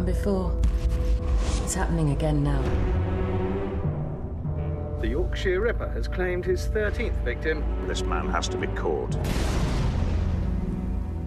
happened before. It's happening again now. The Yorkshire Ripper has claimed his 13th victim. This man has to be caught.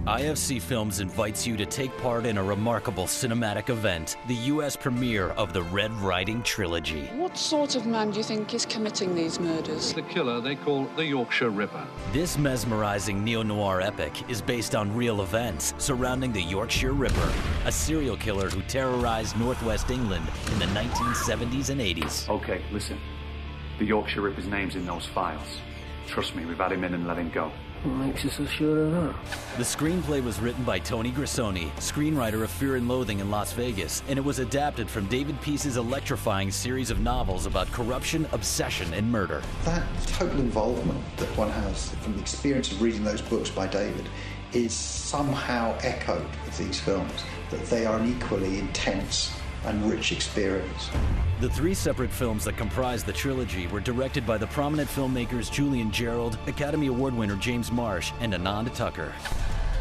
IFC Films invites you to take part in a remarkable cinematic event, the US premiere of the Red Riding Trilogy. What sort of man do you think is committing these murders? The killer they call the Yorkshire Ripper. This mesmerizing neo-noir epic is based on real events surrounding the Yorkshire Ripper, a serial killer who terrorized northwest England in the 1970s and 80s. Okay, listen. The Yorkshire Ripper's name's in those files. Trust me, we've had him in and let him go. What makes you so sure of that? The screenplay was written by Tony Grisoni, screenwriter of Fear and Loathing in Las Vegas, and it was adapted from David Peace's electrifying series of novels about corruption, obsession, and murder. That total involvement that one has from the experience of reading those books by David is somehow echoed with these films, that they are an equally intense and rich experience. The three separate films that comprise the trilogy were directed by the prominent filmmakers Julian Gerald, Academy Award winner James Marsh, and Anand Tucker.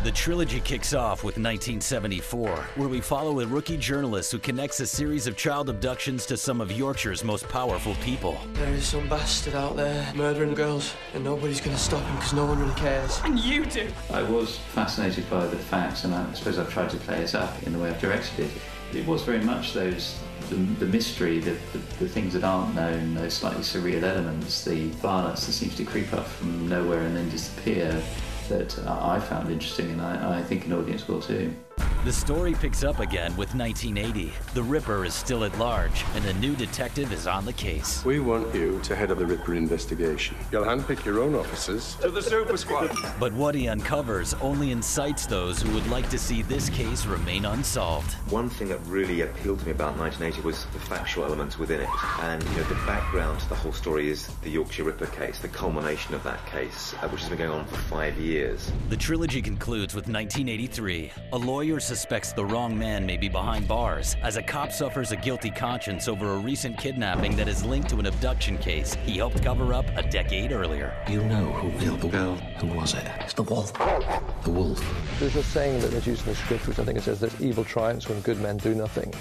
The trilogy kicks off with 1974, where we follow a rookie journalist who connects a series of child abductions to some of Yorkshire's most powerful people. There is some bastard out there murdering girls, and nobody's gonna stop him because no one really cares. And you do! I was fascinated by the facts, and I suppose I've tried to play it up in the way I've directed it. It was very much the mystery, the things that aren't known, those slightly surreal elements, the violence that seems to creep up from nowhere and then disappear, that I found interesting, and I think an audience will too. The story picks up again with 1980. The Ripper is still at large, and a new detective is on the case. We want you to head up the Ripper investigation. You'll handpick your own officers to the Super Squad. But what he uncovers only incites those who would like to see this case remain unsolved. One thing that really appealed to me about 1980 was the factual elements within it. And, you know, the background to the whole story is the Yorkshire Ripper case, the culmination of that case, which has been going on for 5 years. The trilogy concludes with 1983. A lawyer suspects the wrong man may be behind bars as a cop suffers a guilty conscience over a recent kidnapping that is linked to an abduction case he helped cover up a decade earlier. You know who killed the girl. Who was it? It's the wolf. The wolf. There's a saying that is used in the script, which I think it says that evil triumphs when good men do nothing.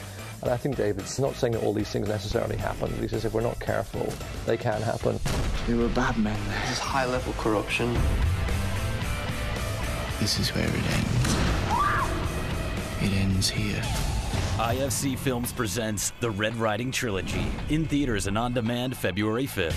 And I think David's not saying that all these things necessarily happen. He says if we're not careful, they can happen. There were bad men there. There's high-level corruption. This is where it ends. It ends here. IFC Films presents The Red Riding Trilogy, in theaters and on demand February 5th.